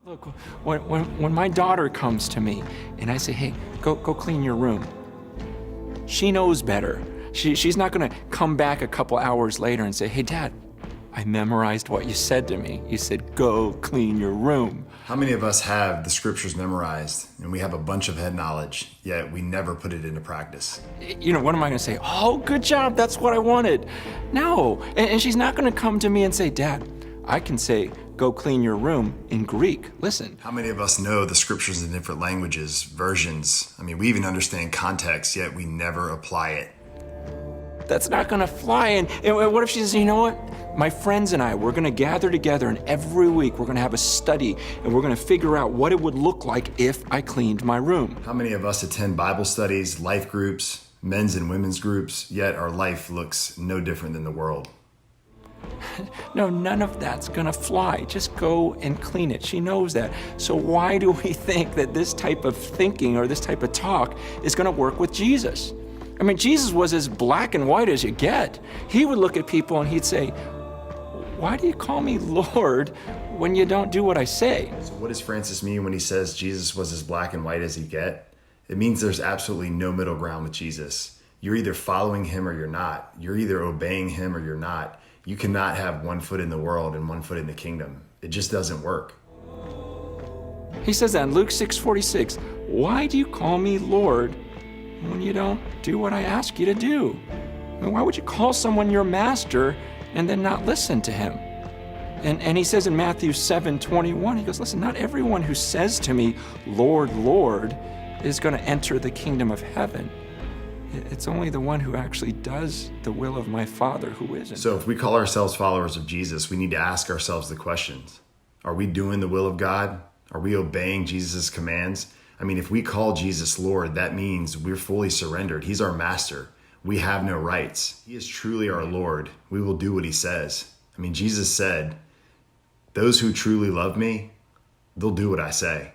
Look, when my daughter comes to me and I say, hey, go clean your room, she knows better. She's not gonna come back a couple hours later and say, hey, Dad, I memorized what you said to me. You said, go clean your room. How many of us have the scriptures memorized and we have a bunch of head knowledge, yet we never put it into practice? You know, what am I gonna say? Oh, good job, that's what I wanted. No, and she's not gonna come to me and say, Dad, I can say, go clean your room in Greek. Listen. How many of us know the scriptures in different languages, versions? I mean, we even understand context, yet we never apply it. That's not gonna fly. And what if she says, you know what? My friends and I, we're gonna gather together and every week we're gonna have a study and we're gonna figure out what it would look like if I cleaned my room. How many of us attend Bible studies, life groups, men's and women's groups, yet our life looks no different than the world? No, none of that's gonna fly. Just go and clean it. She knows that. So why do we think that this type of thinking or this type of talk is gonna work with Jesus? I mean, Jesus was as black and white as you get. He would look at people and he'd say, why do you call me Lord when you don't do what I say? So what does Francis mean when he says Jesus was as black and white as you get? It means there's absolutely no middle ground with Jesus. You're either following him or you're not. You're either obeying him or you're not. You cannot have one foot in the world and one foot in the kingdom. It just doesn't work. He says that in Luke 6:46. Why do you call me Lord when you don't do what I ask you to do? I mean, why would you call someone your master and then not listen to him? And he says in Matthew 7:21, he goes, listen, not everyone who says to me, Lord, Lord, is going to enter the kingdom of heaven. It's only the one who actually does the will of my Father who isn't. So if we call ourselves followers of Jesus, we need to ask ourselves the questions. Are we doing the will of God? Are we obeying Jesus' commands? I mean, if we call Jesus Lord, that means we're fully surrendered. He's our master. We have no rights. He is truly our Lord. We will do what he says. I mean, Jesus said, those who truly love me, they'll do what I say.